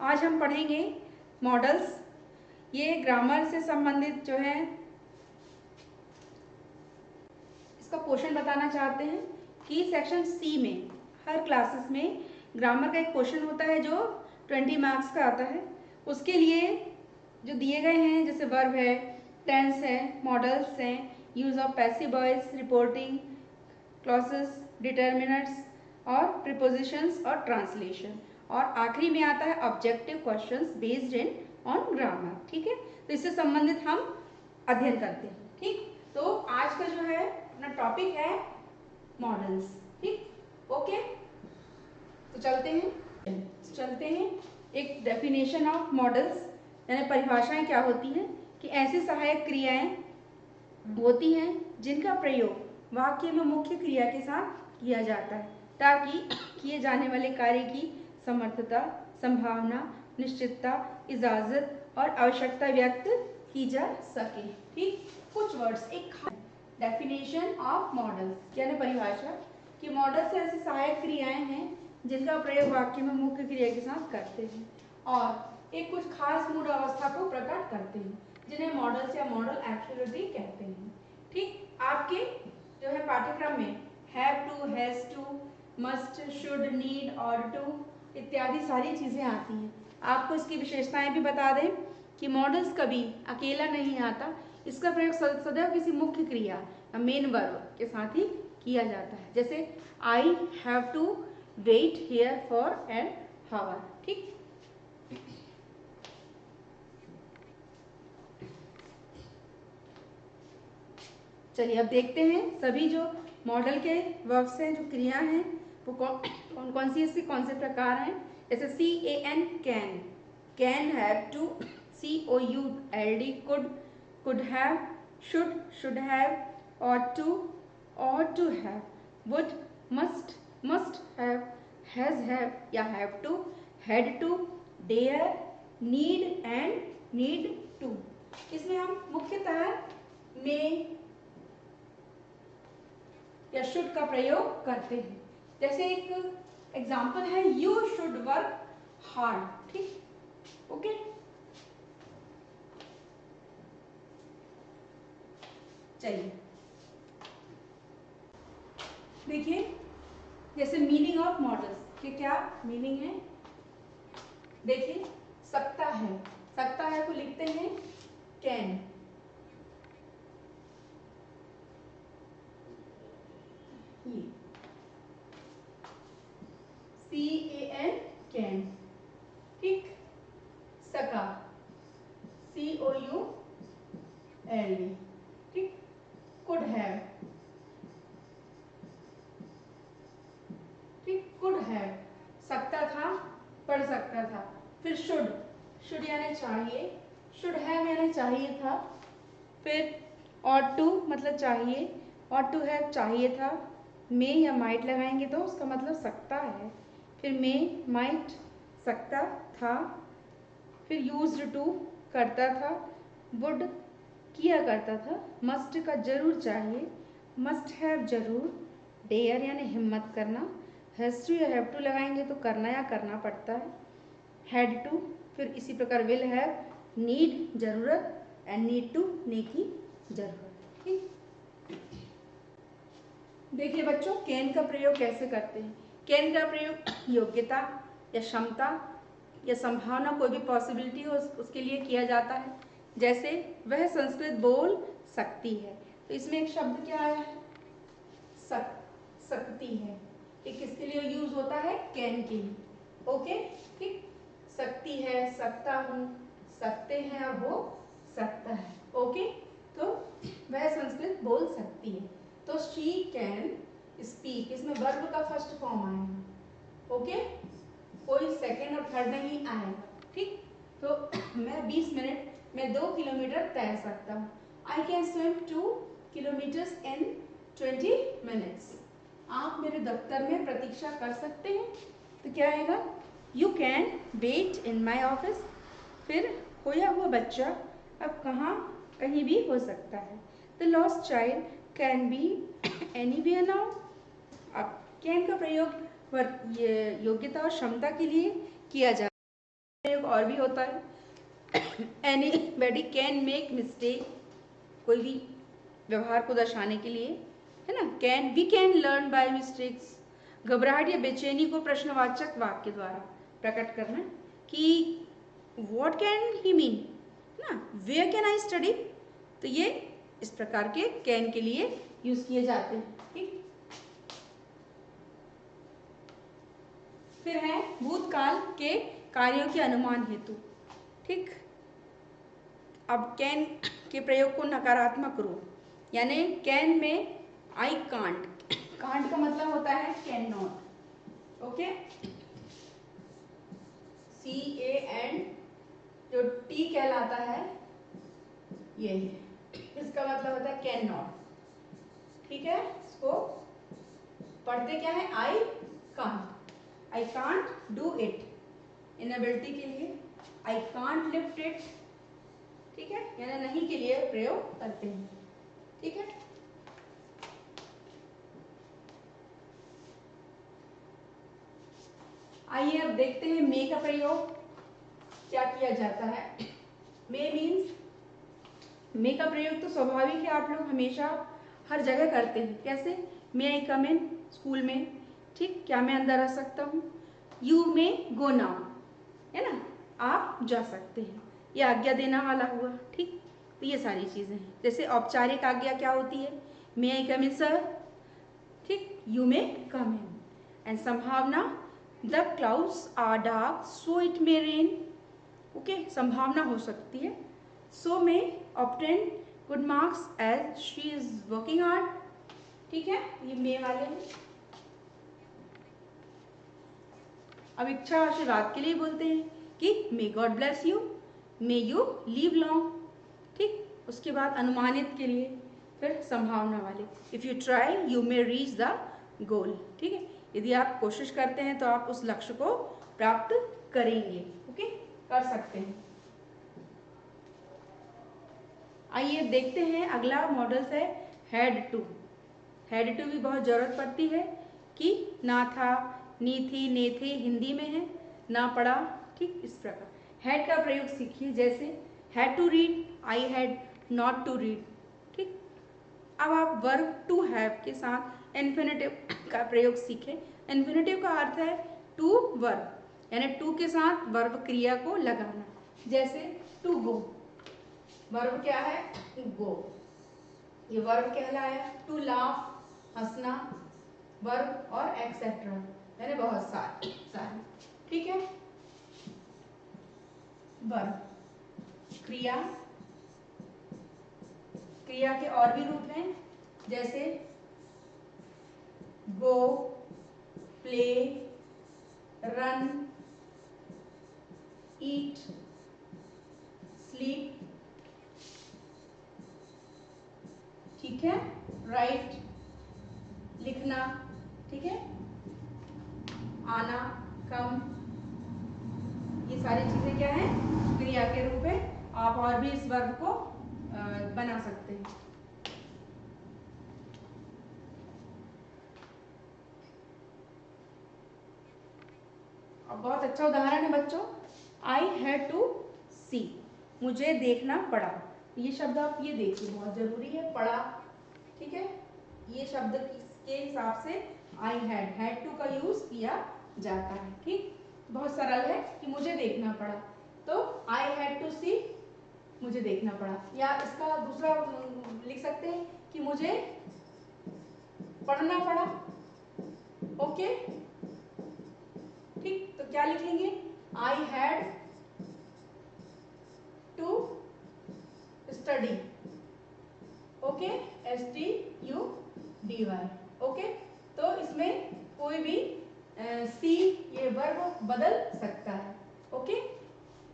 आज हम पढ़ेंगे मॉडल्स। ये ग्रामर से संबंधित जो है इसका क्वेश्चन बताना चाहते हैं कि सेक्शन सी में हर क्लासेस में ग्रामर का एक क्वेश्चन होता है जो 20 मार्क्स का आता है। उसके लिए जो दिए गए हैं जैसे वर्ब है, टेंस है, मॉडल्स हैं, use of passive voice, reporting, clauses, determiners और प्रीपोजिशंस और ट्रांसलेशन, और आखिरी में आता है objective questions based in on grammar. ठीक है, तो इससे संबंधित हम अध्ययन करते हैं। ठीक, तो आज का जो है अपना टॉपिक है मॉडल्स। ठीक, ओके, तो चलते हैं एक डेफिनेशन ऑफ मॉडल्स, यानी परिभाषाएं क्या होती हैं कि ऐसी सहायक क्रियाएं होती हैं जिनका प्रयोग वाक्य में मुख्य क्रिया के साथ किया जाता है ताकि किए जाने वाले कार्य की समर्थता, संभावना, निश्चितता, इजाजत और आवश्यकता व्यक्त की जा सके। ठीक, कुछ वर्ड्स, एक डेफिनेशन ऑफ मॉडल्स यानी परिभाषा कि मॉडल्स ऐसी सहायक क्रियाएं हैं जिनका प्रयोग वाक्य में मुख्य क्रिया के साथ करते हैं और एक कुछ खास मूड अवस्था को प्रकट करते हैं जिन्हें मॉडल्स या मॉडल एक्टिविटी कहते हैं। ठीक, आपके जो है पाठ्यक्रम में have to, has to, must, should, need, और टू इत्यादि सारी चीजें आती हैं। आपको इसकी विशेषताएं भी बता दें कि मॉडल्स कभी अकेला नहीं आता, इसका प्रयोग सदैव किसी मुख्य क्रिया या मेन वर्ब के साथ ही किया जाता है। जैसे I have to wait here for an hour. ठीक, चलिए अब देखते हैं सभी जो मॉडल के वर्ब्स हैं, जो क्रिया हैं वो कौन कौन सी, इसके कौन से प्रकार हैं। जैसे C A N can, can have to, C O U L D could, could have, should have, ought to have, would, must have, has have या have to, had to, dare, need and need to। इसमें हम मुख्यतः में या should का प्रयोग करते हैं। जैसे एक एग्जाम्पल है, यू शुड वर्क हार्ड। ठीक, ओके, चलिए देखिए जैसे मीनिंग ऑफ मॉडल्स के क्या मीनिंग है। देखिए सकता है को लिखते हैं कैन, CAN कैन। ठीक, सका, COULD। ठीक, कुड हैव, ठीक, कुड हैव सकता था, पढ़ सकता था। फिर शुड यानी चाहिए, शुड हैव यानी चाहिए था। फिर ought टू मतलब चाहिए, ought टू हैव चाहिए था। मे या माइट लगाएंगे तो उसका मतलब सकता है। फिर मे, माइट सकता था। फिर यूज्ड टू करता था, वुड किया करता था, मस्ट का जरूर चाहिए, मस्ट हैव जरूर, डेयर यानी हिम्मत करना, हैज टू या हैव टू लगाएंगे तो करना या करना पड़ता है, हैड टू। फिर इसी प्रकार विल हैव, नीड जरूरत, एंड नीड टू नेकी जरूरत। ठीक, देखिए बच्चों कैन का प्रयोग कैसे करते हैं। कैन का प्रयोग योग्यता या क्षमता या संभावना, कोई भी पॉसिबिलिटी हो उसके लिए किया जाता है। जैसे वह संस्कृत बोल सकती है, तो इसमें एक शब्द क्या आया है, सकती है। ये किसके लिए यूज होता है, कैन के लिए। ओके, ठीक, सकती है, सकता हूँ, सकते हैं और वो सकता है। ओके, तो वह संस्कृत बोल सकती है, तो शी कैन स्पीक, इसमें वर्ब का फर्स्ट फॉर्म आएगा। ओके, कोई सेकेंड और थर्ड नहीं आएगा। ठीक, तो मैं 20 मिनट में 2 किलोमीटर तैर सकता हूँ। I can swim 2 kilometres in 20 minutes. आप मेरे दफ्तर में प्रतीक्षा कर सकते हैं, तो क्या आएगा, you can wait in my office. फिर खोया हुआ बच्चा अब कहीं भी हो सकता है। The lost child can be anywhere now. अब कैन का प्रयोग योग्यता और क्षमता के लिए किया जाता है। प्रयोग और भी होता है। एनीबॉडी कैन मेक मिस्टेक, कोई भी व्यवहार को दर्शाने के लिए, है ना। We can learn by mistakes. घबराहट या बेचैनी को प्रश्नवाचक वाक्य द्वारा प्रकट करना कि व्हाट कैन ही मीन ना, वेयर कैन आई स्टडी, तो ये इस प्रकार के कैन के लिए यूज किए जाते हैं। ठीक, फिर है भूतकाल के कार्यों के अनुमान हेतु। ठीक, अब कैन के प्रयोग को नकारात्मक रूप, यानी कैन में आई कांट, कांट का मतलब होता है कैन नॉट। ओके, CAN जो टी कहलाता है ये है, इसका मतलब होता है कैन नॉट। ठीक है, इसको पढ़ते क्या है, I can't do it, inability के लिए आई कांट लिफ्ट इट। ठीक है, यानी नहीं के लिए प्रयोग करते हैं। ठीक है, आइए अब देखते हैं मे का प्रयोग क्या किया जाता है। मे मीन्स, मे का प्रयोग तो स्वाभाविक है, आप लोग हमेशा हर जगह करते हैं। कैसे, मे आई कम इन, स्कूल में। ठीक, क्या मैं अंदर आ सकता हूँ। यू मे गो नाउ, है ना, आप जा सकते हैं, ये आज्ञा देना वाला हुआ। ठीक, तो ये सारी चीजें हैं। जैसे औपचारिक आज्ञा क्या होती है, may I come in sir. ठीक, you may come in. And संभावना, the clouds are dark so it may rain. Okay, संभावना हो सकती है। So may obtain good marks as she is working hard. ठीक है, ये मे वाले हैं। अब इच्छा आशीर्वाद के लिए बोलते हैं कि may God bless you, may you leave long. ठीक, उसके बाद अनुमानित के लिए फिर संभावना वाले, if you try you may reach the goal. ठीक है, यदि आप कोशिश करते हैं तो आप उस लक्ष्य को प्राप्त करेंगे। ओके, कर सकते हैं। आइए देखते हैं अगला मॉडल्स है हैड टू। हैड टू भी बहुत जरूरत पड़ती है कि ना था, नी थी, ने थे हिंदी में है, ना पढ़ा। ठीक, इस प्रकार हैड का प्रयोग सीखिए। जैसे had to read, I had not to read. ठीक, अब आप वर्ब टू हैव के साथ इन्फिनेटिव का प्रयोग सीखें। इन्फिनेटिव का अर्थ है टू वर्ब, यानी टू के साथ वर्ब क्रिया को लगाना। जैसे टू गो, वर्ब क्या है, गो, ये वर्ब कहलाया। टू लाफ, हंसना, वर्ब, और एक्सेट्रा, यानी बहुत सारे। ठीक है, वर्ब क्रिया, क्रिया के और भी रूप हैं। जैसे गो, प्ले, रन, ईट, स्लीप। ठीक है, राइट, लिखना। ठीक है, आना, कम, ये सारी चीजें क्या है, क्रिया के रूप में। आप और भी इस वर्ब को बना सकते हैं। अब बहुत अच्छा उदाहरण है बच्चों, आई हैड टू सी, मुझे देखना पड़ा। ये शब्द आप ये देखिए, बहुत जरूरी है, पड़ा। ठीक है, ये शब्द के हिसाब से आई हैड टू का यूज किया जाता है। ठीक, बहुत सरल है कि मुझे देखना पड़ा, तो आई हैड टू सी, मुझे देखना पड़ा। या इसका दूसरा लिख सकते हैं कि मुझे पढ़ना पड़ा। ओके, ठीक, तो क्या लिखेंगे, I had to study. Okay, STUDY। Okay, तो इसमें कोई भी सी ये वर्ब बदल सकता है। ओके,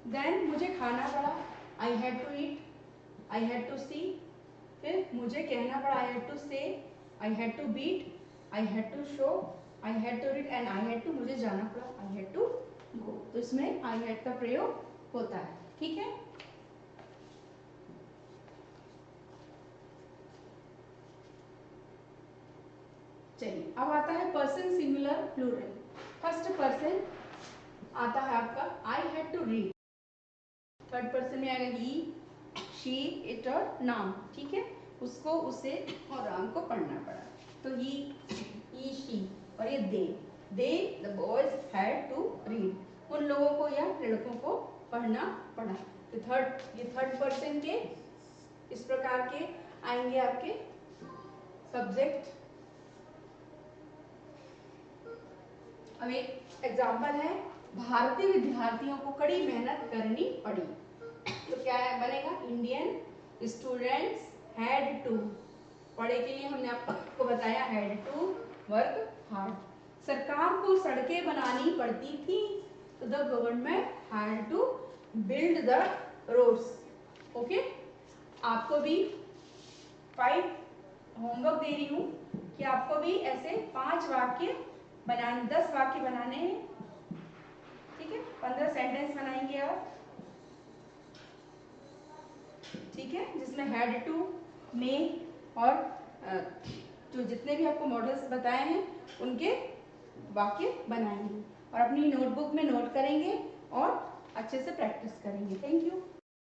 देन मुझे खाना पड़ा, I had to eat, I had to see. फिर मुझे कहना पड़ा, I had to say, I had to beat, I had to show, I had to read, and I had to, मुझे जाना पड़ा, आई हैड टू गो। तो इसमें I had का प्रयोग होता है। ठीक है, चलिए अब आता है person singular plural. First person आता है आपका, I had had to read. Third person में आएगा ही, शी, इट और नाम, ठीक है, उसको, उसे और राम को पढ़ना पड़ा। तो ही, शी और ये they the boys had to read, उन लोगों को या लड़कों को पढ़ना पड़ा। तो थर्ड पर्सन के इस प्रकार के आएंगे आपके सब्जेक्ट। अब एक एग्जाम्पल है, भारतीय विद्यार्थियों को कड़ी मेहनत करनी पड़ी। तो क्या बनेगा, इंडियन स्टूडेंट्स हैड टू, पढ़े के लिए हमने आपको बताया हैड टू वर्क हार्ड। सरकार को सड़कें बनानी पड़ती थी, तो the government had to build the roads. Okay, आपको भी 5 होमवर्क दे रही हूँ कि आपको भी ऐसे 5 वाक्य बनाने, 10 वाक्य बनाने हैं, ठीक है, 15 सेंटेंस बनाएंगे आप, ठीक है, जिसमें हैड टू, में और जो जितने भी आपको मॉडल्स बताए हैं उनके वाक्य बनाएंगे और अपनी नोटबुक में नोट करेंगे और अच्छे से प्रैक्टिस करेंगे। Thank you.